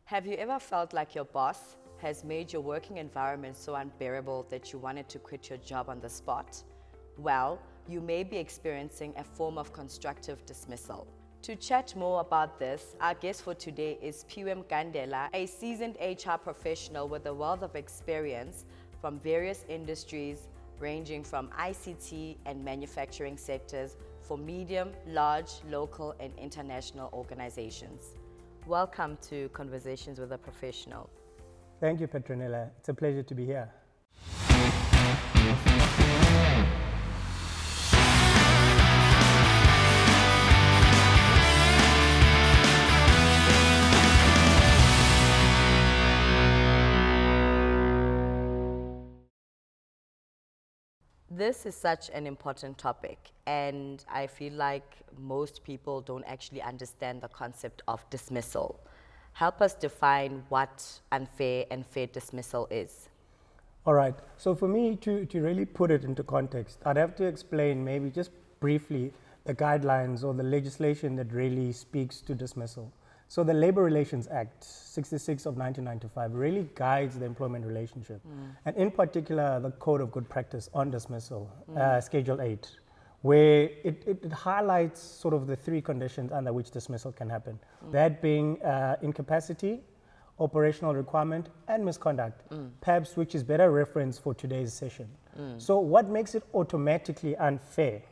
Have you ever felt like your boss has made your working environment so unbearable that you wanted to quit your job on the spot? Well, you may be experiencing a form of constructive dismissal. To chat more about this, our guest for today is Siphiwe Mgandela, a seasoned HR professional with a wealth of experience from various industries ranging from ICT and manufacturing sectors for medium, large, local, and international organizations. Welcome to Conversations with a Professional. Thank you, Patronella. It's a pleasure to be here. This is such an important topic, and I feel like most people don't actually understand the concept of dismissal. Help us define what unfair and fair dismissal is. All right. So for me to really put it into context, I'd have to explain maybe just briefly the guidelines or the legislation that really speaks to dismissal. So the Labor Relations Act 66 of 1995 really guides the employment relationship, and in particular the Code of Good Practice on Dismissal, Schedule 8, where it highlights sort of the three conditions under which dismissal can happen, that being incapacity, operational requirement, and misconduct, perhaps which is better reference for today's session. So what makes it automatically unfair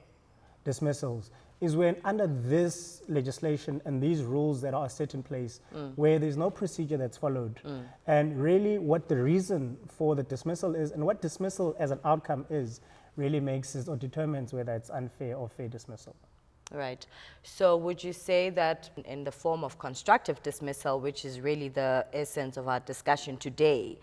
dismissals is when under this legislation and these rules that are set in place, where there's no procedure that's followed, and really what the reason for the dismissal is and what dismissal as an outcome is, really makes it or determines whether it's unfair or fair dismissal. Right. So would you say that in the form of constructive dismissal, which is really the essence of our discussion today,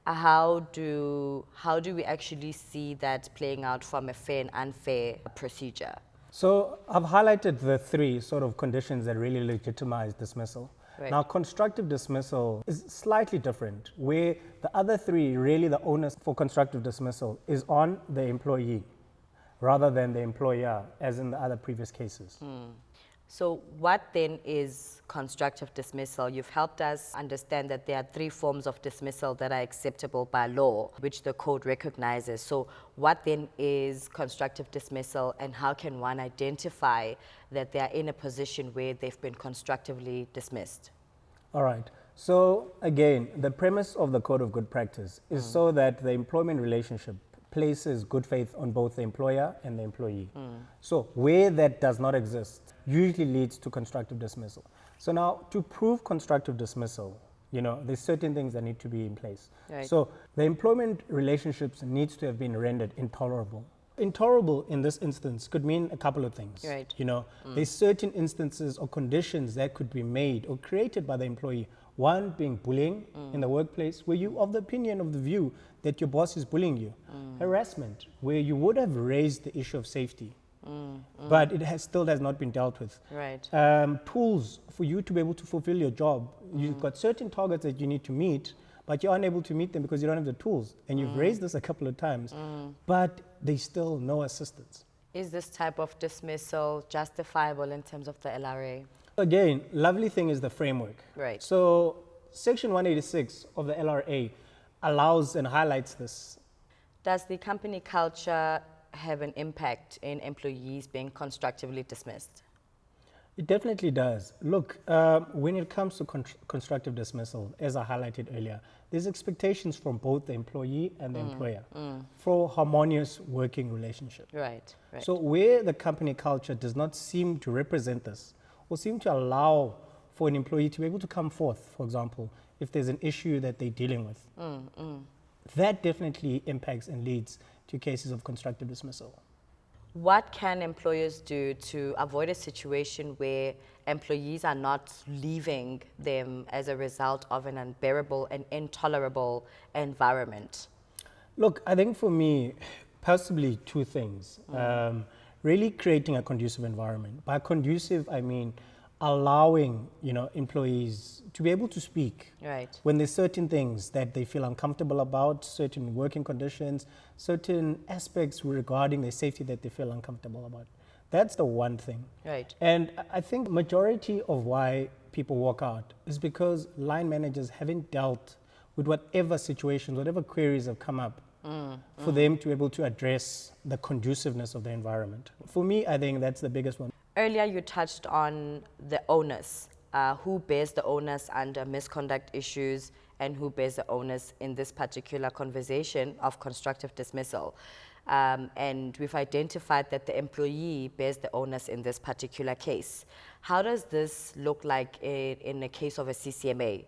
how do we actually see that playing out from a fair and unfair procedure? So I've highlighted the three sort of conditions that really legitimize dismissal. Right. Now, constructive dismissal is slightly different, where the other three, really the onus for constructive dismissal is on the employee rather than the employer, as in the other previous cases. So what then is constructive dismissal? You've helped us understand that there are three forms of dismissal that are acceptable by law, which the code recognizes. So what then is constructive dismissal, and how can one identify that they are in a position where they've been constructively dismissed? All right. So again, the premise of the Code of Good Practice is so that the employment relationship places good faith on both the employer and the employee. So where that does not exist usually leads to constructive dismissal. So now, to prove constructive dismissal, there's certain things that need to be in place. Right. So the employment relationships needs to have been rendered intolerable. Intolerable in this instance could mean a couple of things. Right. There's certain instances or conditions that could be made or created by the employee. One being bullying in the workplace, where you of the opinion of the view that your boss is bullying you. Harassment, where you would have raised the issue of safety, but it still has not been dealt with. Right. Tools for you to be able to fulfill your job. You've got certain targets that you need to meet, but you're unable to meet them because you don't have the tools. And you've raised this a couple of times, but there's still no assistance. Is this type of dismissal justifiable in terms of the LRA? Again, lovely thing is the framework. Right. So Section 186 of the LRA allows and highlights this. Does the company culture have an impact in employees being constructively dismissed? It definitely does. Look, when it comes to constructive dismissal, as I highlighted earlier, there's expectations from both the employee and the employer for harmonious working relationship. Right. So where the company culture does not seem to represent this, or seem to allow for an employee to be able to come forth, for example, if there's an issue that they're dealing with, that definitely impacts and leads to cases of constructive dismissal. What can employers do to avoid a situation where employees are not leaving them as a result of an unbearable and intolerable environment? Look, I think for me, possibly two things. Really creating a conducive environment. By conducive, I mean allowing employees to be able to speak. Right. When there's certain things that they feel uncomfortable about, certain working conditions, certain aspects regarding their safety that they feel uncomfortable about. That's the one thing. Right. And I think majority of why people walk out is because line managers haven't dealt with whatever situations, whatever queries have come up for them to be able to address the conduciveness of the environment. For me, I think that's the biggest one. Earlier, you touched on the onus. Who bears the onus under misconduct issues and who bears the onus in this particular conversation of constructive dismissal. And we've identified that the employee bears the onus in this particular case. How does this look like in a case of a CCMA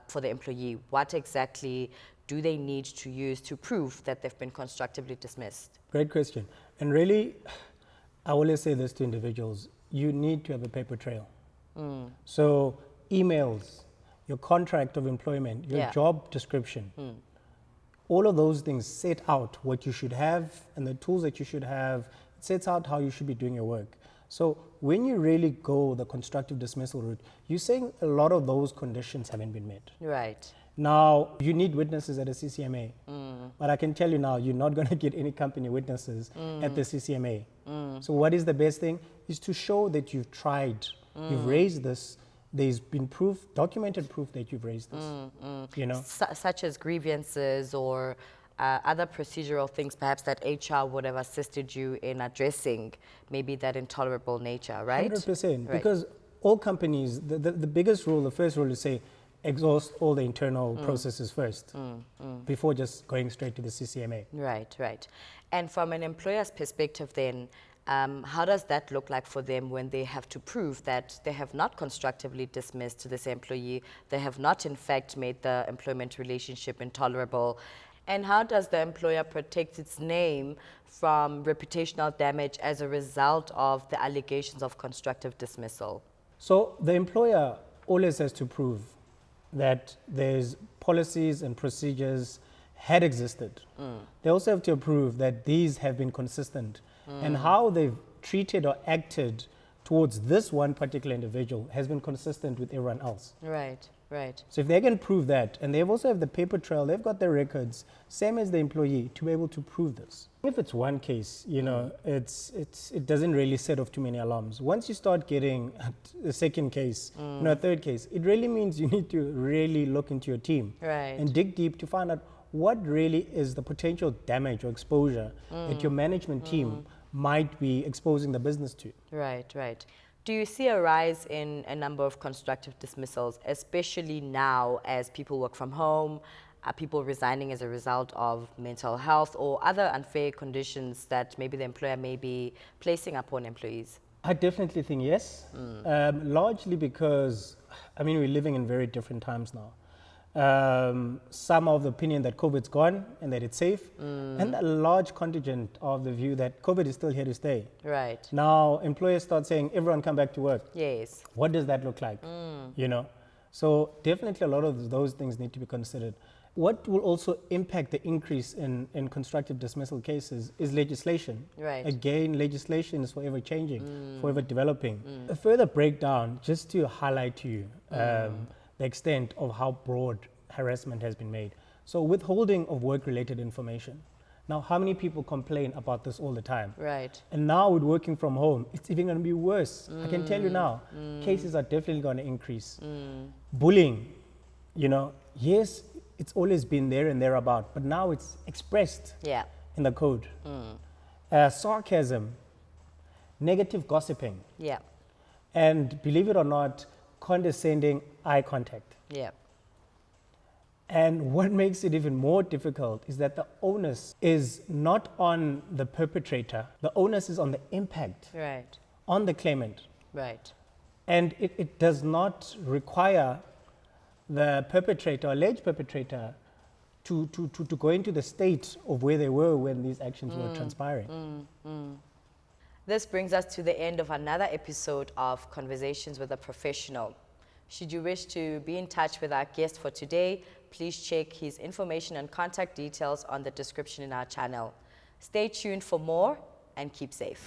for the employee? What exactly do they need to use to prove that they've been constructively dismissed? Great question. And really, I always say this to individuals, you need to have a paper trail. So emails, your contract of employment, your job description, all of those things set out what you should have and the tools that you should have. It sets out how you should be doing your work. So when you really go the constructive dismissal route, you're saying a lot of those conditions haven't been met. Right. Now, you need witnesses at a CCMA, but I can tell you now, you're not going to get any company witnesses at the CCMA. So what is the best thing? Is to show that you've tried, you've raised this, there's been proof, documented proof that you've raised this, you know? Such as grievances or other procedural things perhaps that HR would have assisted you in addressing maybe that intolerable nature, right? 100%, because all companies, the biggest rule, the first rule is say, exhaust all the internal processes first before just going straight to the CCMA. Right, right. And from an employer's perspective then, how does that look like for them when they have to prove that they have not constructively dismissed this employee, they have not in fact made the employment relationship intolerable? And how does the employer protect its name from reputational damage as a result of the allegations of constructive dismissal? So the employer always has to prove that there's policies and procedures had existed. They also have to prove that these have been consistent and how they've treated or acted towards this one particular individual has been consistent with everyone else. Right, right. So if they can prove that, and they also have the paper trail, they've got their records, same as the employee, to be able to prove this. If it's one case, you know, it doesn't really set off too many alarms. Once you start getting a second case, you know, a third case, it really means you need to really look into your team and dig deep to find out what really is the potential damage or exposure that your management team might be exposing the business to. Right, right. Do you see a rise in a number of constructive dismissals, especially now as people work from home, are people resigning as a result of mental health or other unfair conditions that maybe the employer may be placing upon employees? I definitely think yes, largely because, I mean, we're living in very different times now. Some of the opinion that COVID's gone and that it's safe, and a large contingent of the view that COVID is still here to stay. Right. Now, employers start saying, everyone come back to work. Yes. What does that look like? You know? So definitely a lot of those things need to be considered. What will also impact the increase in constructive dismissal cases is legislation. Right. Again, legislation is forever changing, forever developing. A further breakdown, just to highlight to you the extent of how broad harassment has been made. So withholding of work-related information. Now, how many people complain about this all the time? Right. And now with working from home, it's even going to be worse. I can tell you now, cases are definitely going to increase. Bullying, you know, yes, it's always been there and thereabout, but now it's expressed in the code. Sarcasm, negative gossiping, and believe it or not, condescending eye contact. And what makes it even more difficult is that the onus is not on the perpetrator. The onus is on the impact on the claimant. Right. And it does not require the perpetrator, alleged perpetrator, to go into the state of where they were when these actions were transpiring. This brings us to the end of another episode of Conversations with a Professional. Should you wish to be in touch with our guest for today, please check his information and contact details on the description in our channel. Stay tuned for more and keep safe.